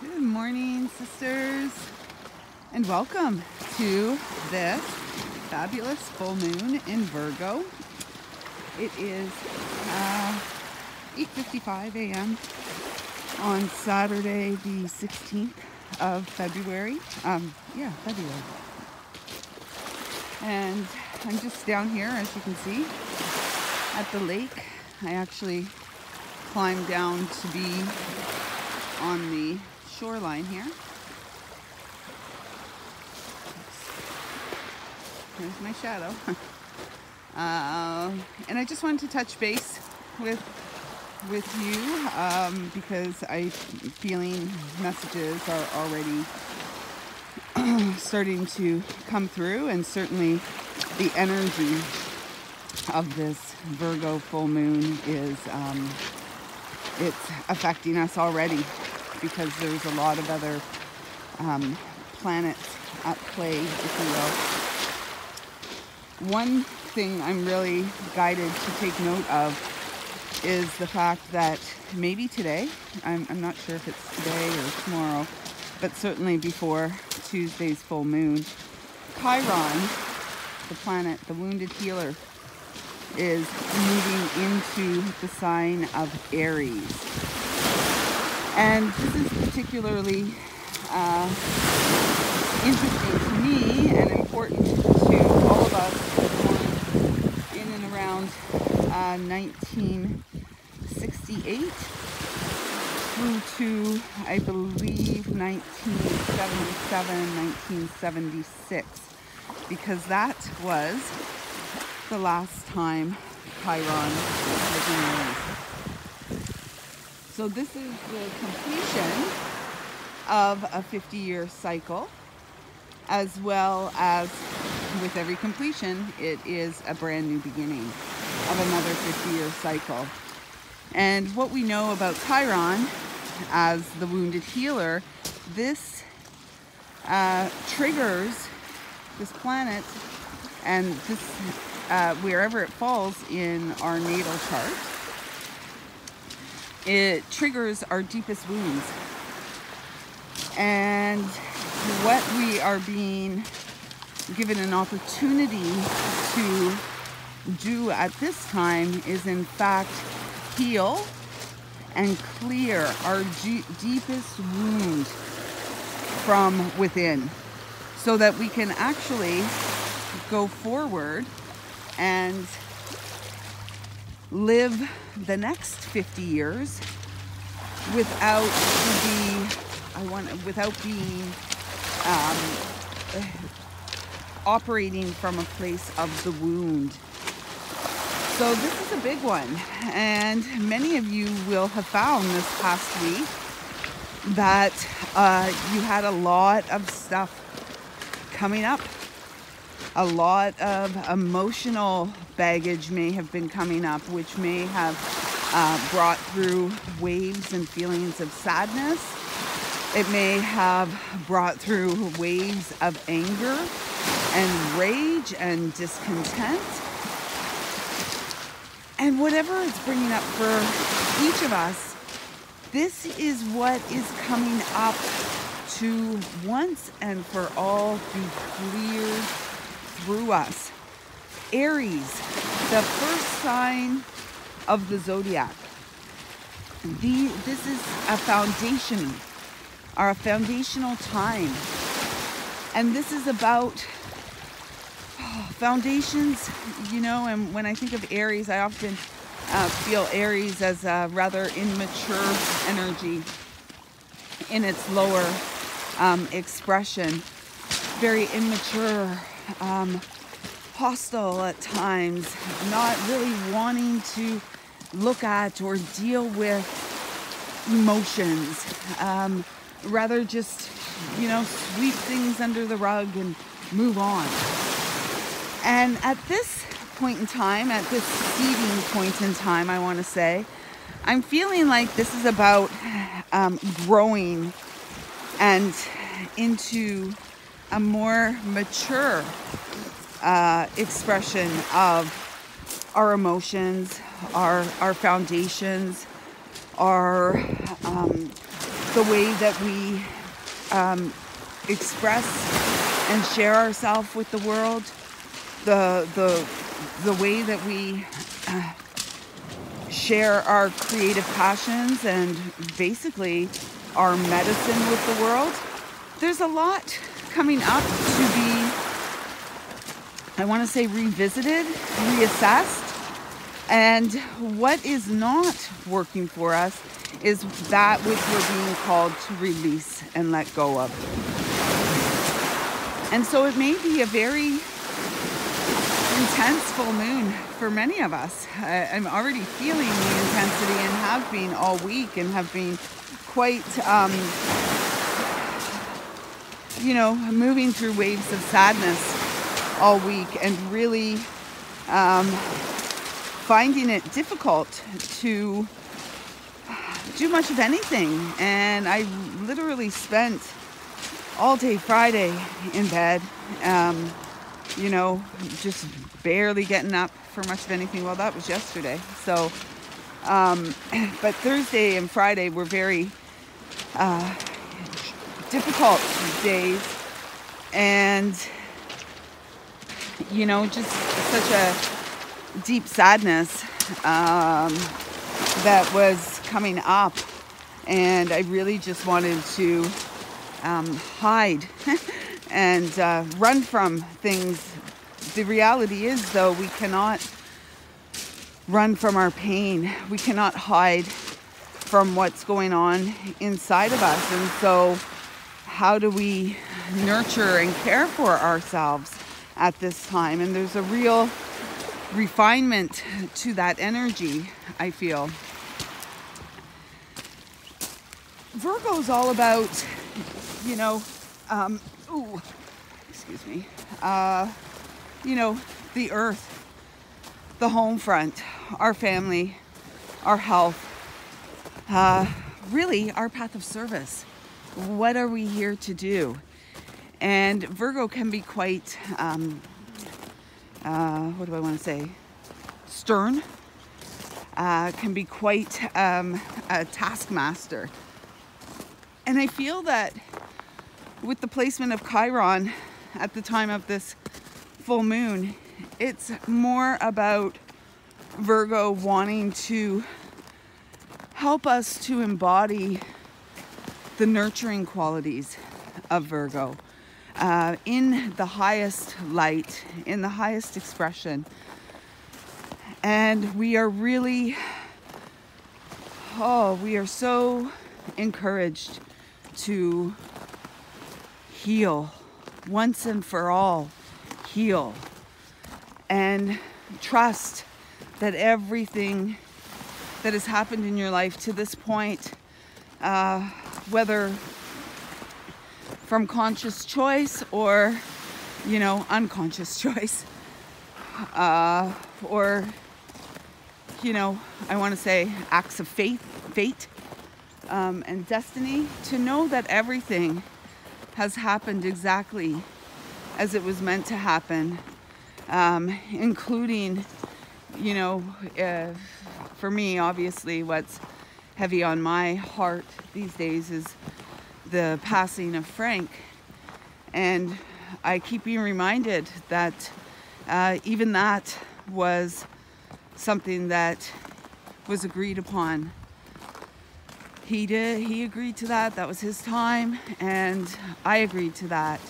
Good morning, sisters, and welcome to this fabulous full moon in Virgo. It is 8:55 a.m. on Saturday, the 16th of February. February. And I'm just down here, as you can see, at the lake. I actually climbed down to be on the shoreline here. There's my shadow. And I just wanted to touch base with you because I'm feeling messages are already starting to come through, and certainly the energy of this Virgo full moon is it's affecting us already, because there's a lot of other planets at play, if you will. One thing I'm really guided to take note of is the fact that maybe today, I'm not sure if it's today or tomorrow, but certainly before Tuesday's full moon, Chiron, the planet, the wounded healer, is moving into the sign of Aries. And this is particularly interesting to me and important to all of us born in and around 1968 through to, I believe, 1977, 1976, because that was the last time Chiron was in Aries. So this is the completion of a 50-year cycle, as well as with every completion, it is a brand new beginning of another 50-year cycle. And what we know about Chiron as the wounded healer, this triggers this planet, and this wherever it falls in our natal chart, it triggers our deepest wounds. And what we are being given an opportunity to do at this time is, in fact, heal and clear our deepest wound from within, so that we can actually go forward and live the next 50 years without being operating from a place of the wound. So this is a big one, and many of you will have found this past week that you had a lot of stuff coming up. A lot of emotional baggage may have been coming up, which may have brought through waves and feelings of sadness. It may have brought through waves of anger and rage and discontent. And whatever it's bringing up for each of us, this is what is coming up to once and for all be cleared through us. Aries, the first sign of the zodiac. This is a foundational time. And this is about foundations, and when I think of Aries, I often feel Aries as a rather immature energy in its lower expression. Very immature, hostile at times, not really wanting to look at or deal with emotions, rather just, sweep things under the rug and move on. And at this point in time, at this seeding point in time, I want to say, I'm feeling like this is about growing and into a more mature expression of our emotions, our foundations, our the way that we express and share ourselves with the world, the way that we share our creative passions and basically our medicine with the world. There's a lot coming up to be, I want to say, revisited, reassessed. And what is not working for us is that which we're being called to release and let go of. And so it may be a very intense full moon for many of us. I'm already feeling the intensity and have been all week, and have been quite, moving through waves of sadness all week, and really finding it difficult to do much of anything. And I literally spent all day Friday in bed, just barely getting up for much of anything. Well, that was yesterday. So, but Thursday and Friday were very difficult days, and just such a deep sadness that was coming up, and I really just wanted to hide and run from things. The reality is, though, we cannot run from our pain. We cannot hide from what's going on inside of us. And so how do we nurture and care for ourselves at this time? And there's a real refinement to that energy, I feel. Virgo is all about, excuse me, the earth, the home front, our family, our health, really our path of service. What are we here to do? And Virgo can be quite, stern, can be quite a taskmaster. And I feel that with the placement of Chiron at the time of this full moon, it's more about Virgo wanting to help us to embody the nurturing qualities of Virgo in the highest light, in the highest expression. And we are really, we are so encouraged to heal once and for all, heal, and trust that everything that has happened in your life to this point, whether from conscious choice or, unconscious choice, or, I want to say acts of fate, and destiny, to know that everything has happened exactly as it was meant to happen, including, for me, obviously, what's heavy on my heart these days is the passing of Frank. And I keep being reminded that even that was something that was agreed upon. He agreed to that. That was his time, and I agreed to that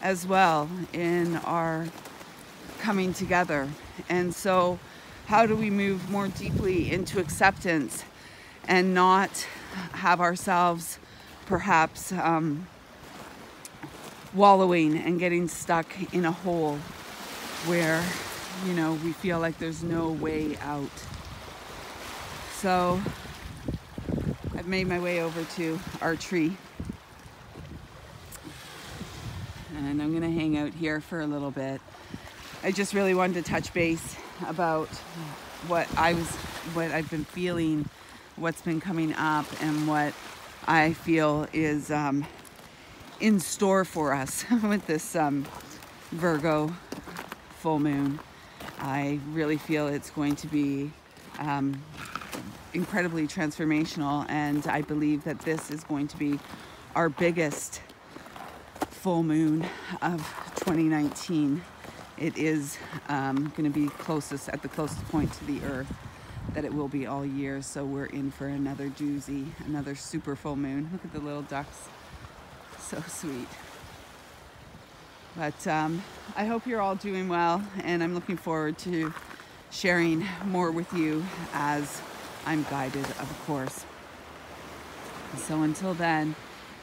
as well in our coming together. And so how do we move more deeply into acceptance and not have ourselves perhaps wallowing and getting stuck in a hole where, we feel like there's no way out. So I've made my way over to our tree, and I'm gonna hang out here for a little bit. I just really wanted to touch base about what I've been feeling, what's been coming up, and what I feel is in store for us with this Virgo full moon. I really feel it's going to be incredibly transformational, and I believe that this is going to be our biggest full moon of 2019. It is going to be at the closest point to the earth that it will be all year. So we're in for another doozy, another super full moon. Look at the little ducks, so sweet. But I hope you're all doing well, and I'm looking forward to sharing more with you as I'm guided, of course. So until then,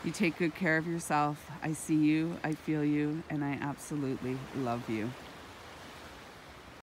you take good care of yourself. I see you, I feel you, and I absolutely love you.